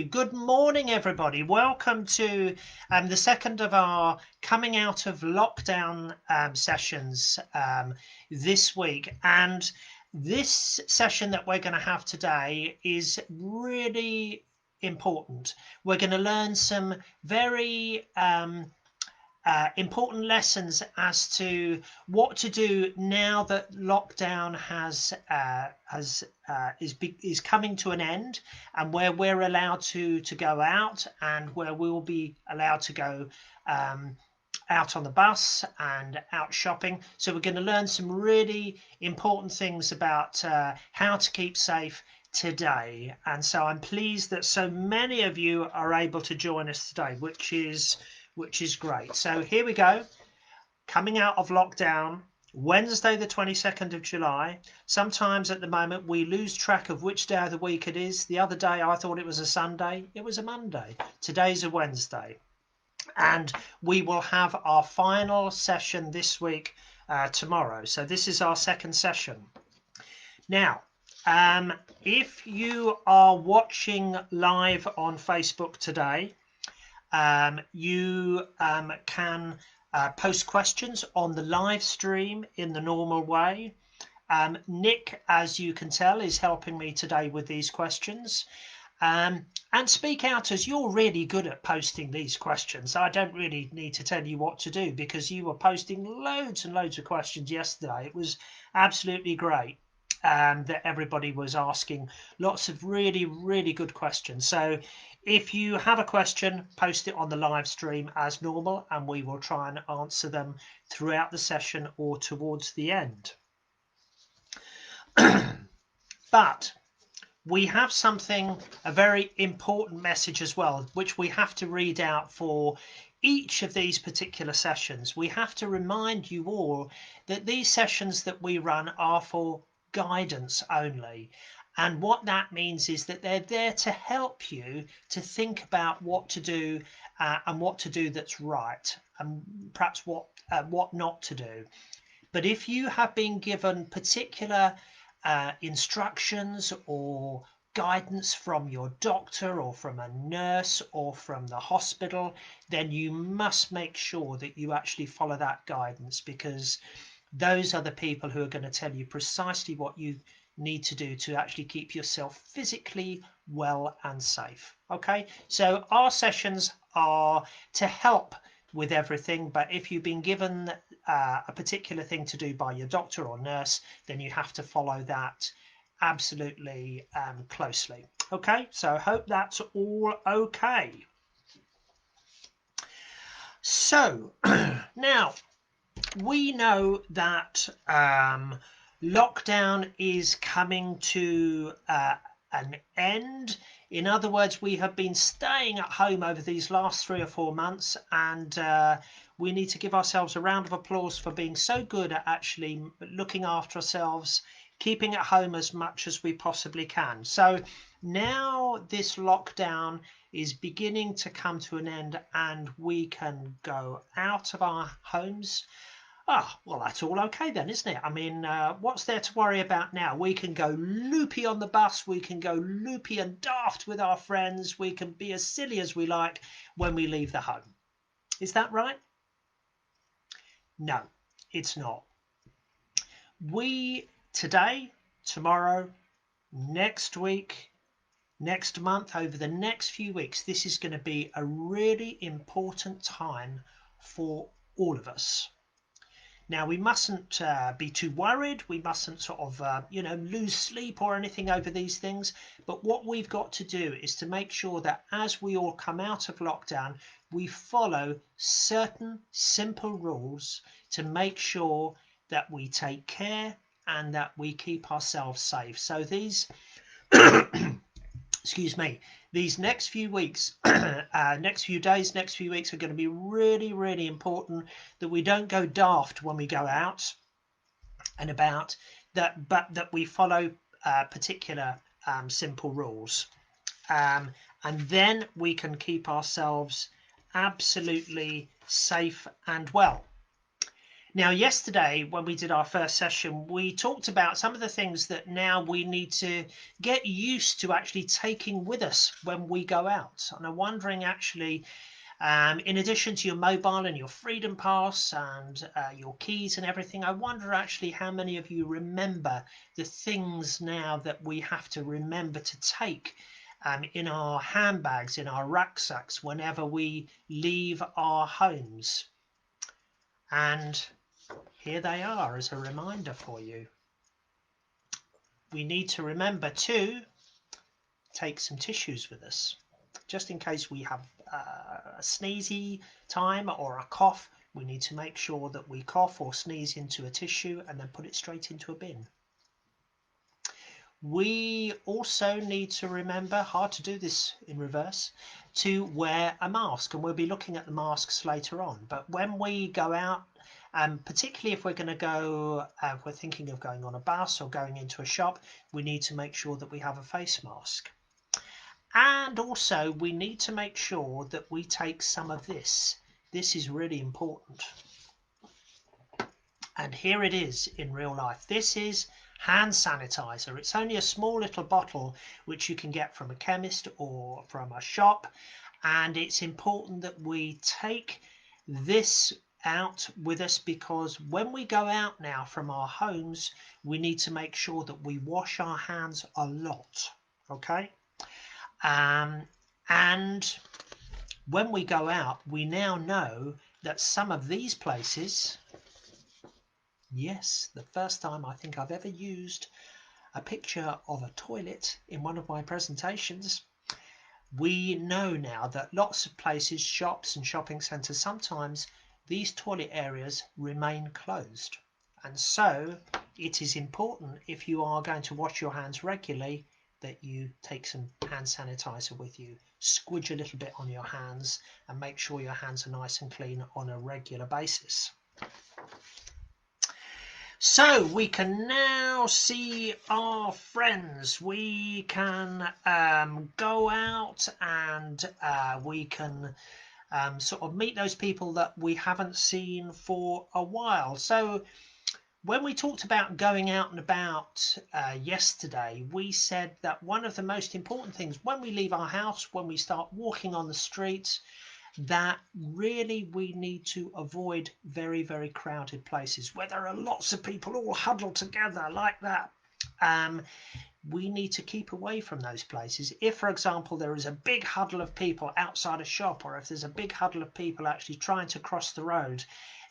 Good morning, everybody. Welcome to the second of our coming out of lockdown sessions this week. And this session that we're going to have today is really important. We're going to learn some very important lessons as to what to do now that lockdown is coming to an end, and where we're allowed to go out, and where we will be allowed to go out on the bus and out shopping. So we're going to learn some really important things about how to keep safe today. And so I'm pleased that so many of you are able to join us today, which is great. So here we go. Coming out of lockdown, Wednesday the 22nd of July. Sometimes at the moment we lose track of which day of the week it is. The other day I thought it was a Sunday. It was a Monday. Today's a Wednesday. And we will have our final session this week tomorrow. So this is our second session. Now, if you are watching live on Facebook today, you can post questions on the live stream in the normal way. Nick, as you can tell, is helping me today with these questions. And speak out, as you're really good at posting these questions. I don't really need to tell you what to do, because you were posting loads and loads of questions yesterday. It was absolutely great. That everybody was asking lots of really good questions. So if you have a question, post it on the live stream as normal, and we will try and answer them throughout the session or towards the end. But we have a very important message as well, which we have to read out for each of these particular sessions. We have to remind you all that these sessions that we run are for guidance only, and what that means is that they're there to help you to think about what to do and what to do that's right, and perhaps what not to do. But if you have been given particular instructions or guidance from your doctor or from a nurse or from the hospital, then you must make sure that you actually follow that guidance, because those are the people who are going to tell you precisely what you need to do to actually keep yourself physically well and safe. Okay, so our sessions are to help with everything, but if you've been given a particular thing to do by your doctor or nurse, then you have to follow that absolutely closely. Okay, so I hope that's all okay. So now, we know that lockdown is coming to an end. In other words, we have been staying at home over these last 3 or 4 months, and we need to give ourselves a round of applause for being so good at actually looking after ourselves, keeping at home as much as we possibly can. So now this lockdown is beginning to come to an end, and we can go out of our homes. Well, that's all okay then, isn't it? I mean, what's there to worry about now? We can go loopy on the bus, we can go loopy and daft with our friends, we can be as silly as we like when we leave the home. Is that right? No, it's not. We, today, tomorrow, next week, next month, over the next few weeks, this is going to be a really important time for all of us. Now, we mustn't be too worried. We mustn't sort of, lose sleep or anything over these things. But what we've got to do is to make sure that as we all come out of lockdown, we follow certain simple rules to make sure that we take care and that we keep ourselves safe. So these excuse me, these next few weeks, next few days, next few weeks are going to be really important, that we don't go daft when we go out and about, but that we follow particular simple rules, and then we can keep ourselves absolutely safe and well. Now, yesterday when we did our first session, we talked about some of the things that now we need to get used to actually taking with us when we go out. And I'm wondering actually, in addition to your mobile and your Freedom Pass and your keys and everything, I wonder actually how many of you remember the things now that we have to remember to take in our handbags, in our rucksacks, whenever we leave our homes. And here they are as a reminder for you. We need to remember to take some tissues with us, just in case we have a sneezy time or a cough. We need to make sure that we cough or sneeze into a tissue and then put it straight into a bin. We also need to remember, hard to do this in reverse, to wear a mask, and we'll be looking at the masks later on. But when we go out, particularly if we're going to go, if we're thinking of going on a bus or going into a shop, we need to make sure that we have a face mask. And also we need to make sure that we take some of this. This is really important. And here it is in real life. This is hand sanitizer. It's only a small little bottle which you can get from a chemist or from a shop. And it's important that we take this out with us, because when we go out now from our homes, we need to make sure that we wash our hands a lot. Okay? And when we go out, we now know that some of these places, yes, the first time I think I've ever used a picture of a toilet in one of my presentations, we know now that lots of places, shops and shopping centres, sometimes these toilet areas remain closed. And so it is important, if you are going to wash your hands regularly, that you take some hand sanitizer with you. Squidge a little bit on your hands and make sure your hands are nice and clean on a regular basis. So we can now see our friends. We can go out and we can sort of meet those people that we haven't seen for a while. So when we talked about going out and about yesterday, we said that one of the most important things when we leave our house, when we start walking on the streets, that really we need to avoid very, very crowded places where there are lots of people all huddled together like that. We need to keep away from those places. If, for example, there is a big huddle of people outside a shop, or if there's a big huddle of people actually trying to cross the road,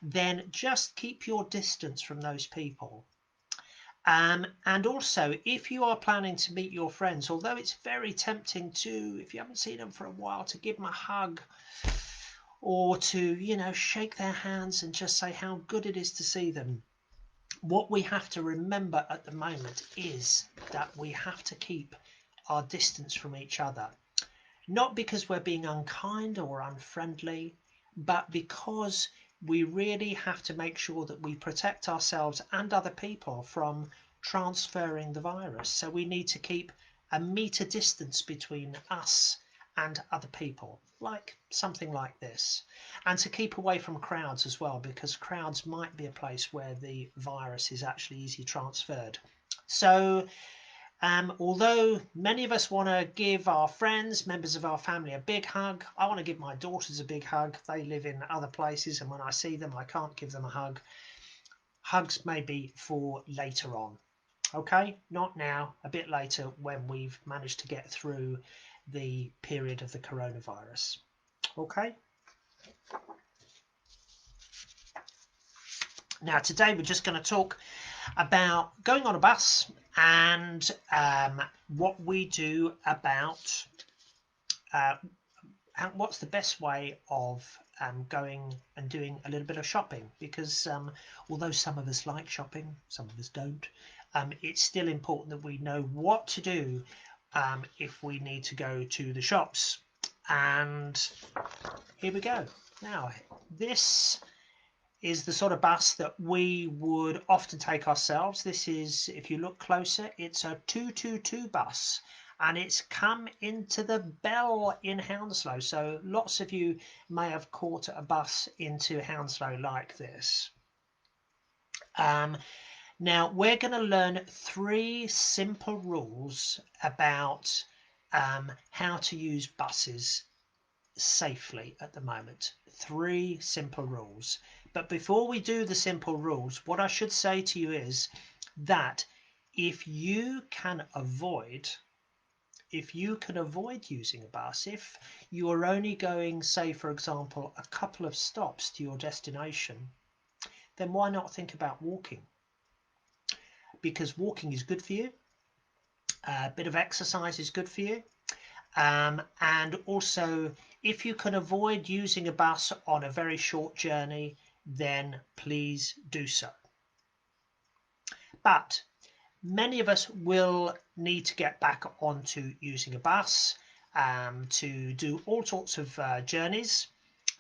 then just keep your distance from those people. And also, if you are planning to meet your friends, although it's very tempting to, if you haven't seen them for a while, to give them a hug or to, you know, shake their hands and just say how good it is to see them, what we have to remember at the moment is that we have to keep our distance from each other. Not because we're being unkind or unfriendly, but because we really have to make sure that we protect ourselves and other people from transferring the virus. So we need to keep a meter distance between us and other people, like something like this, and to keep away from crowds as well, because crowds might be a place where the virus is actually easily transferred. So although many of us want to give our friends, members of our family, a big hug, I want to give my daughters a big hug. They live in other places, and when I see them, I can't give them a hug. Hugs maybe for later on. Okay, not now, a bit later when we've managed to get through the period of the coronavirus. Okay. Now today we're just going to talk about going on a bus and what we do about what's the best way of going and doing a little bit of shopping, because although some of us like shopping, some of us don't, it's still important that we know what to do if we need to go to the shops. And here we go. Now this is the sort of bus that we would often take ourselves. This is, if you look closer, it's a 222 bus, and it's come into the Bell in Hounslow. So lots of you may have caught a bus into Hounslow like this. Now we're going to learn 3 simple rules about how to use buses safely at the moment. 3 simple rules. But before we do the simple rules, what I should say to you is that if you can avoid using a bus, if you are only going, say for example, a couple of stops to your destination, then why not think about walking? Because walking is good for you. A bit of exercise is good for you. And also, if you can avoid using a bus on a very short journey, then please do so. But many of us will need to get back onto using a bus to do all sorts of journeys.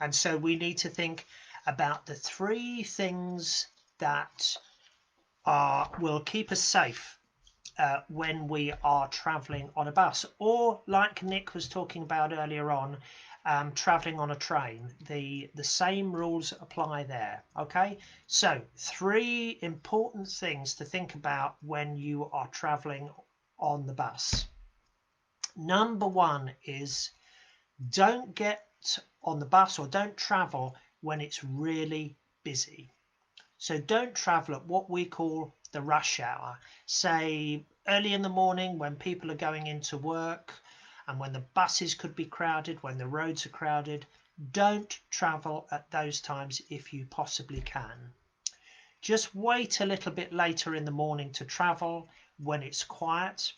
And so we need to think about the 3 things that will keep us safe when we are traveling on a bus, or like Nick was talking about earlier on, traveling on a train. The same rules apply there. Okay, so 3 important things to think about when you are traveling on the bus. Number 1 is don't get on the bus or don't travel when it's really busy. So don't travel at what we call the rush hour, say early in the morning when people are going into work and when the buses could be crowded, when the roads are crowded. Don't travel at those times if you possibly can. Just wait a little bit later in the morning to travel when it's quiet.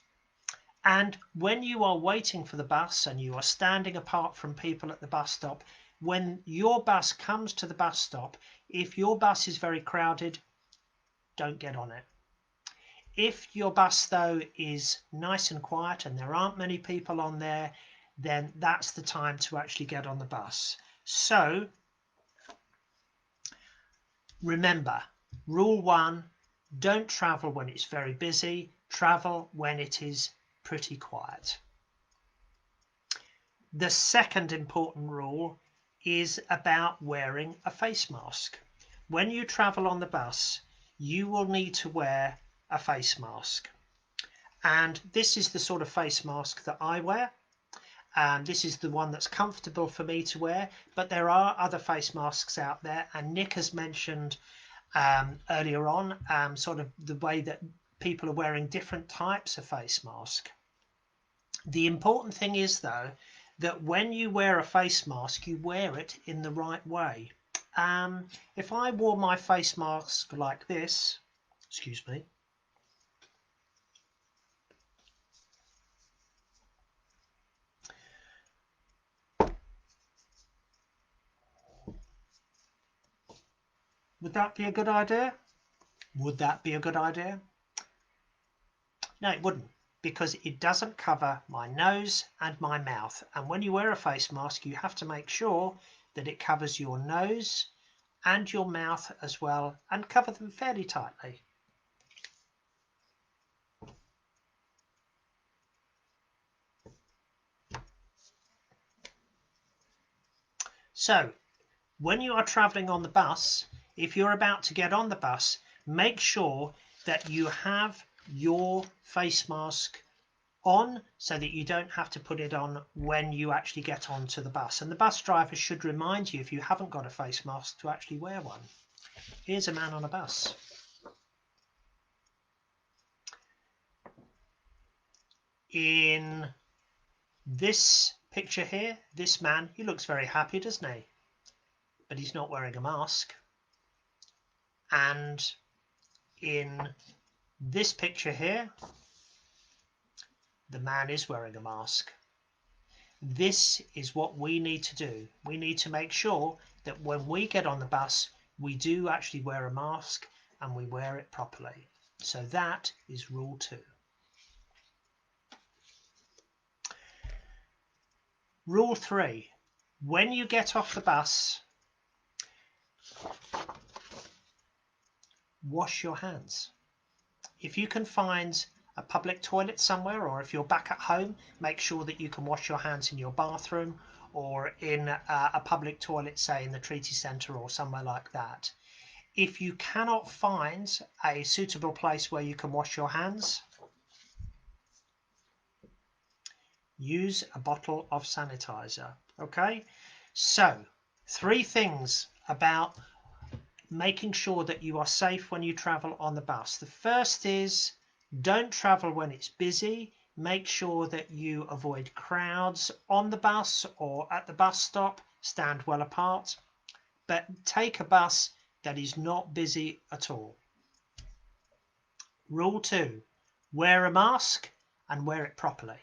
And when you are waiting for the bus and you are standing apart from people at the bus stop, when your bus comes to the bus stop, if your bus is very crowded, don't get on it. If your bus though is nice and quiet and there aren't many people on there, then that's the time to actually get on the bus. So remember, rule 1, don't travel when it's very busy, travel when it is pretty quiet. The second important rule is about wearing a face mask. When you travel on the bus, you will need to wear a face mask. And this is the sort of face mask that I wear. This is the one that's comfortable for me to wear, but there are other face masks out there, and Nick has mentioned earlier on sort of the way that people are wearing different types of face mask. The important thing is though that when you wear a face mask, you wear it in the right way. If I wore my face mask like this, excuse me, would that be a good idea? Would that be a good idea? No, it wouldn't, because it doesn't cover my nose and my mouth. And when you wear a face mask, you have to make sure that it covers your nose and your mouth as well, and cover them fairly tightly. So when you are traveling on the bus, if you're about to get on the bus, make sure that you have your face mask on so that you don't have to put it on when you actually get onto the bus. And the bus driver should remind you, if you haven't got a face mask, to actually wear one. Here's a man on a bus. In this picture here, this man, he looks very happy, doesn't he? But he's not wearing a mask. And in this picture here, the man is wearing a mask. This is what we need to do. We need to make sure that when we get on the bus, we do actually wear a mask and we wear it properly. So that is rule 2. Rule 3, when you get off the bus, wash your hands. If you can find a public toilet somewhere, or if you're back at home, make sure that you can wash your hands in your bathroom or in a public toilet, say in the treaty centre or somewhere like that. if you cannot find a suitable place where you can wash your hands, use a bottle of sanitizer. Okay, so 3 things about making sure that you are safe when you travel on the bus. The first is, don't travel when it's busy. Make sure that you avoid crowds on the bus or at the bus stop. Stand well apart, but take a bus that is not busy at all. Rule 2, wear a mask and wear it properly.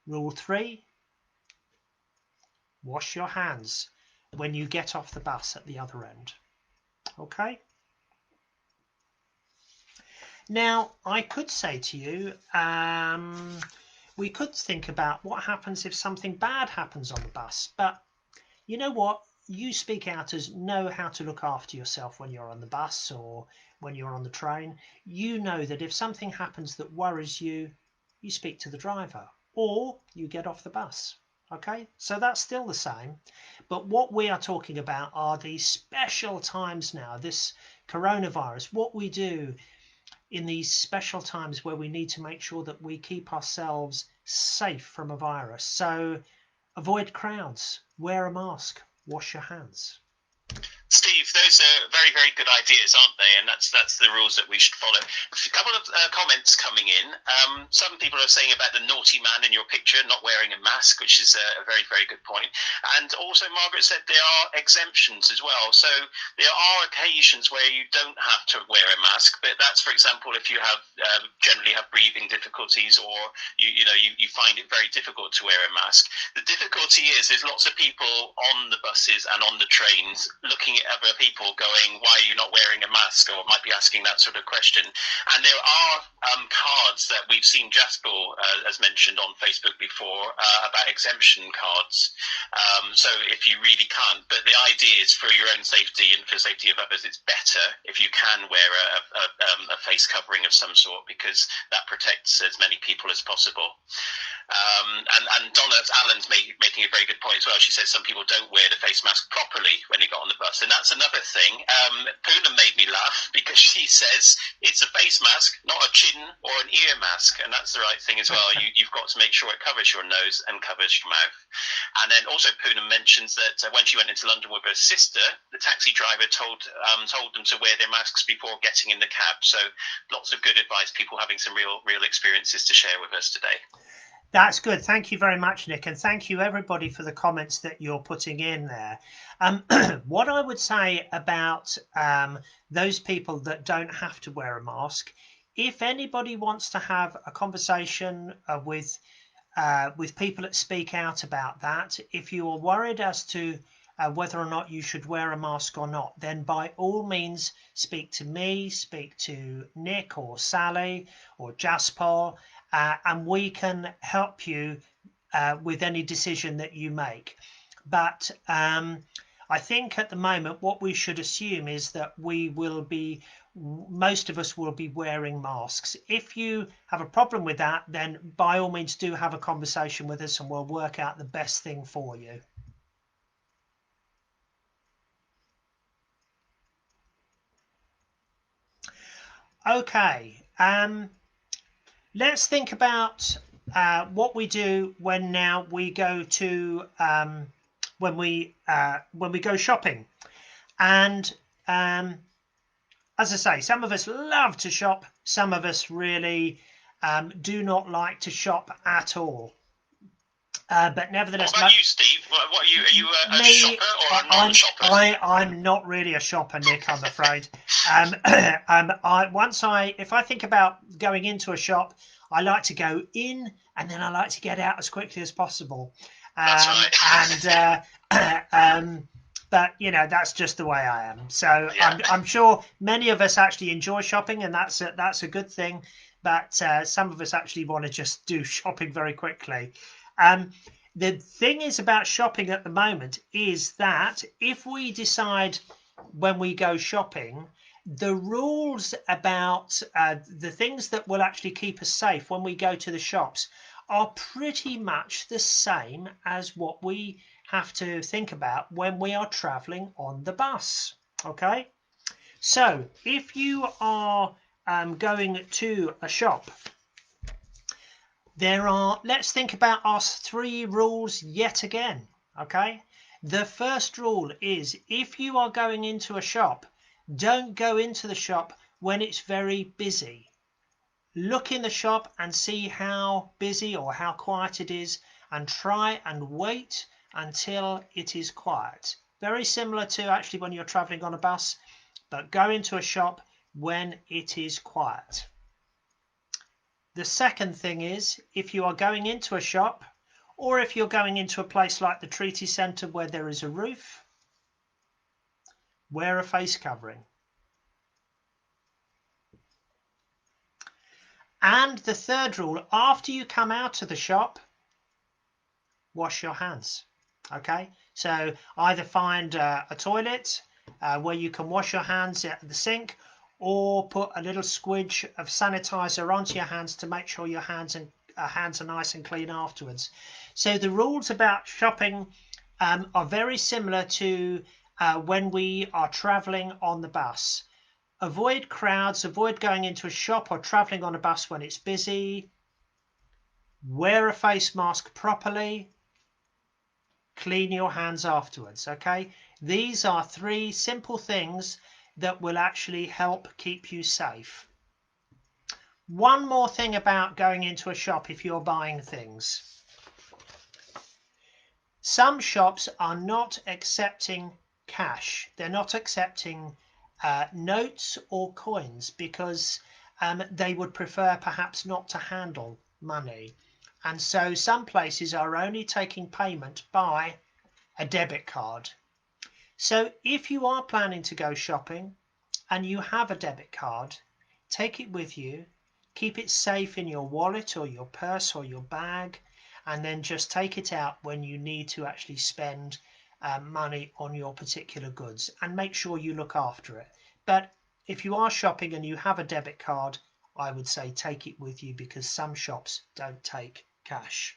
Rule 3, wash your hands when you get off the bus at the other end. Okay? Now, I could say to you, we could think about what happens if something bad happens on the bus, but you know what? You speak outers know how to look after yourself when you're on the bus or when you're on the train. You know that if something happens that worries you, you speak to the driver or you get off the bus. Okay, so that's still the same. But what we are talking about are these special times now, this coronavirus, what we do in these special times where we need to make sure that we keep ourselves safe from a virus. So avoid crowds, wear a mask, wash your hands. Steve, those are very, very good ideas, aren't they? And that's the rules that we should follow. A couple of comments coming in. Some people are saying about the naughty man in your picture not wearing a mask, which is a very, very good point. And also, Margaret said there are exemptions as well. So there are occasions where you don't have to wear a mask, but that's, for example, if you have generally have breathing difficulties or you find it very difficult to wear a mask. The difficulty is there's lots of people on the buses and on the trains looking at other people going, why are you not wearing a mask, or might be asking that sort of question. And there are cards that we've seen Jasper has mentioned on Facebook before about exemption cards. So if you really can't, but the idea is for your own safety and for the safety of others, it's better if you can wear a face covering of some sort, because that protects as many people as possible. And Donna Allen's making a very good point as well. She says some people don't wear the face mask properly when they got on the bus, and that's another thing. Poonam made me laugh because she says it's a face mask, not a chin or an ear mask, and that's the right thing as well. You've got to make sure it covers your nose and covers your mouth. And then also Poonam mentions that when she went into London with her sister, the taxi driver told them to wear their masks before getting in the cab. So lots of good advice, people having some real experiences to share with us today. That's good. Thank you very much, Nick. And thank you, everybody, for the comments that you're putting in there. What I would say about those people that don't have to wear a mask, if anybody wants to have a conversation with people that speak out about that, if you are worried as to whether or not you should wear a mask or not, then by all means speak to me, speak to Nick or Sally or Jasper, and we can help you with any decision that you make. But I think at the moment what we should assume is that most of us will be wearing masks. If you have a problem with that, then by all means do have a conversation with us and we'll work out the best thing for you. Okay, let's think about what we do when we go to when we go shopping. And as I say, some of us love to shop, some of us really do not like to shop at all. But nevertheless, what about you, Steve? What are you a shopper or a non-shopper? I'm not really a shopper, Nick, I'm afraid. If I think about going into a shop, I like to go in and then I like to get out as quickly as possible. That's right. But that's just the way I am. So yeah. I'm sure many of us actually enjoy shopping, and that's a good thing. But some of us actually want to just do shopping very quickly. The thing is about shopping at the moment is that if we decide when we go shopping, the rules about the things that will actually keep us safe when we go to the shops are pretty much the same as what we have to think about when we are traveling on the bus. Okay, so if you are going to a shop, let's think about our 3 rules yet again. Okay, the first rule is, if you are going into a shop, don't go into the shop when it's very busy. Look in the shop and see how busy or how quiet it is, and try and wait until it is quiet. Very similar to actually when you're traveling on a bus, but go into a shop when it is quiet. The second thing is, if you are going into a shop, or if you're going into a place like the Treaty Centre where there is a roof, wear a face covering. And the third rule, after you come out of the shop, wash your hands. Okay, so either find a toilet where you can wash your hands at the sink, or put a little squidge of sanitizer onto your hands to make sure your hands are nice and clean afterwards. So the rules about shopping are very similar to when we are traveling on the bus. Avoid crowds, avoid going into a shop or traveling on a bus when it's busy. Wear a face mask properly. Clean your hands afterwards. Okay, these are 3 simple things that will actually help keep you safe. One more thing about going into a shop if you're buying things. Some shops are not accepting cash. They're not accepting notes or coins, because they would prefer perhaps not to handle money. And so some places are only taking payment by a debit card. So if you are planning to go shopping and you have a debit card, take it with you, keep it safe in your wallet or your purse or your bag, and then just take it out when you need to actually spend money on your particular goods, and make sure you look after it. But if you are shopping and you have a debit card, I would say take it with you, because some shops don't take cash.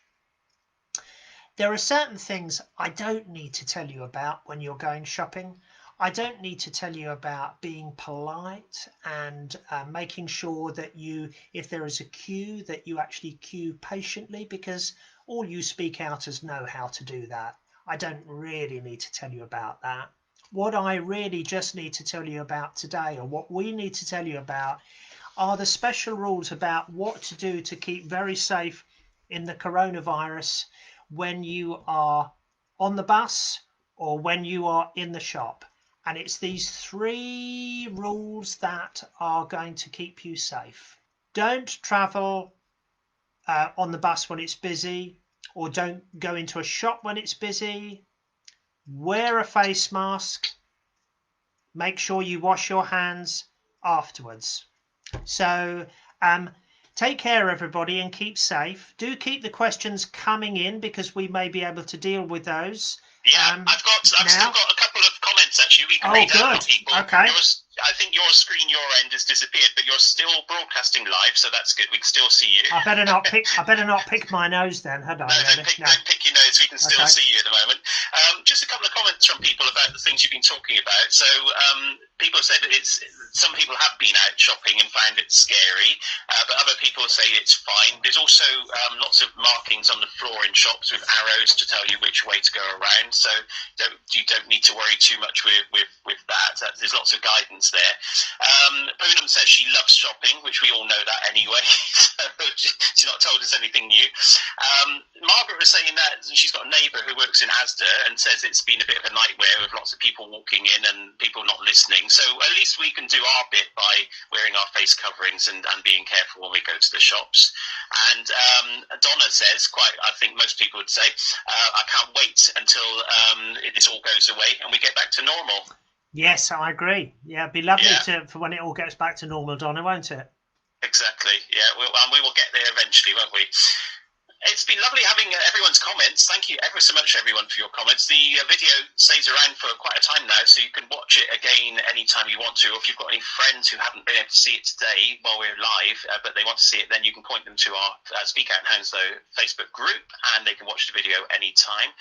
There are certain things I don't need to tell you about when you're going shopping. I don't need to tell you about being polite and making sure that if there is a queue, that you actually queue patiently, because all you speak outers know how to do that. I don't really need to tell you about that. What I really just need to tell you about today, or what we need to tell you about, are the special rules about what to do to keep very safe in the coronavirus when you are on the bus or when you are in the shop. And it's these 3 rules that are going to keep you safe. Don't travel on the bus when it's busy, or don't go into a shop when it's busy. Wear a face mask. Make sure you wash your hands afterwards. So take care, everybody, and keep safe. Do keep the questions coming in, because we may be able to deal with those. Yeah, I've still got a couple of comments actually we can read out to people. Okay. I think your screen, your end has disappeared, but you're still broadcasting live, so that's good. We can still see you. I better not pick my nose then, had I? No, don't pick your nose. We can still see you at the moment. Just a couple of comments from people about the things you've been talking about. So people said that some people have been out shopping and found it scary, but other people say it's fine. There's also lots of markings on the floor in shops with arrows to tell you which way to go around. So you don't need to worry too much with that. There's lots of guidance there. Poonam says she loves shopping, which we all know that anyway. So she's not told us anything new. Margaret was saying that she's got a neighbour who works in Asda and says it's been a bit of a nightmare with lots of people walking in and people not listening. So at least we can do our bit by wearing our face coverings and being careful when we go to the shops. And Donna says, I think most people would say, I can't wait until this all goes away and we get back to normal. Yes, I agree. Yeah, it'd be lovely for when it all gets back to normal, Donna, won't it? Exactly. Yeah, we will get there eventually, won't we? It's been lovely having everyone's comments. Thank you ever so much, everyone, for your comments. The video stays around for quite a time now, so you can watch it again anytime you want to. Or if you've got any friends who haven't been able to see it today while we're live, but they want to see it, then you can point them to our Speak Out in Hounslow Facebook group, and they can watch the video anytime.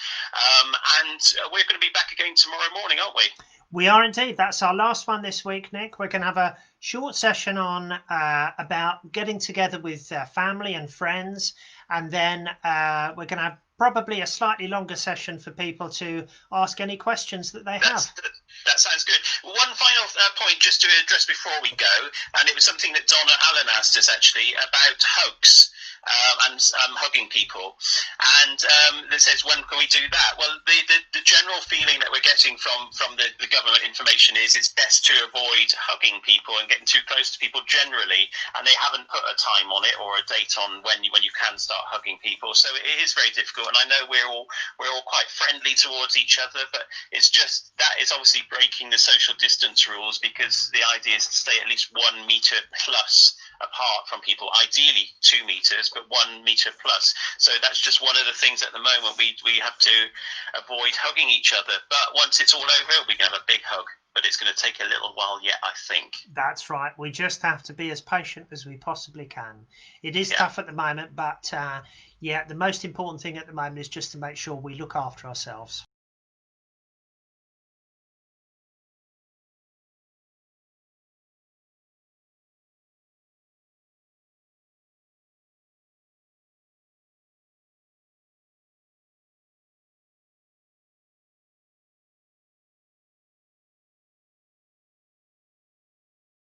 And we're going to be back again tomorrow morning, aren't we? We are indeed. That's our last one this week, Nick. We're going to have a short session on about getting together with family and friends, and then we're going to have probably a slightly longer session for people to ask any questions that they have. That sounds good. One final point just to address before we go, and it was something that Donna Allen asked us actually about hugs. And hugging people, and it says, when can we do that? Well, the general feeling that we're getting from the government information is it's best to avoid hugging people and getting too close to people generally, and they haven't put a time on it or a date on when you can start hugging people. So it is very difficult, and I know we're all quite friendly towards each other, but it's just that is obviously breaking the social distance rules, because the idea is to stay at least 1 meter plus apart from people, ideally 2 meters, but 1 meter plus. So that's just one of the things at the moment we have to avoid hugging each other. But once it's all over, we can have a big hug. But it's going to take a little while yet, I think. That's right. We just have to be as patient as we possibly can. It is tough at the moment, but the most important thing at the moment is just to make sure we look after ourselves.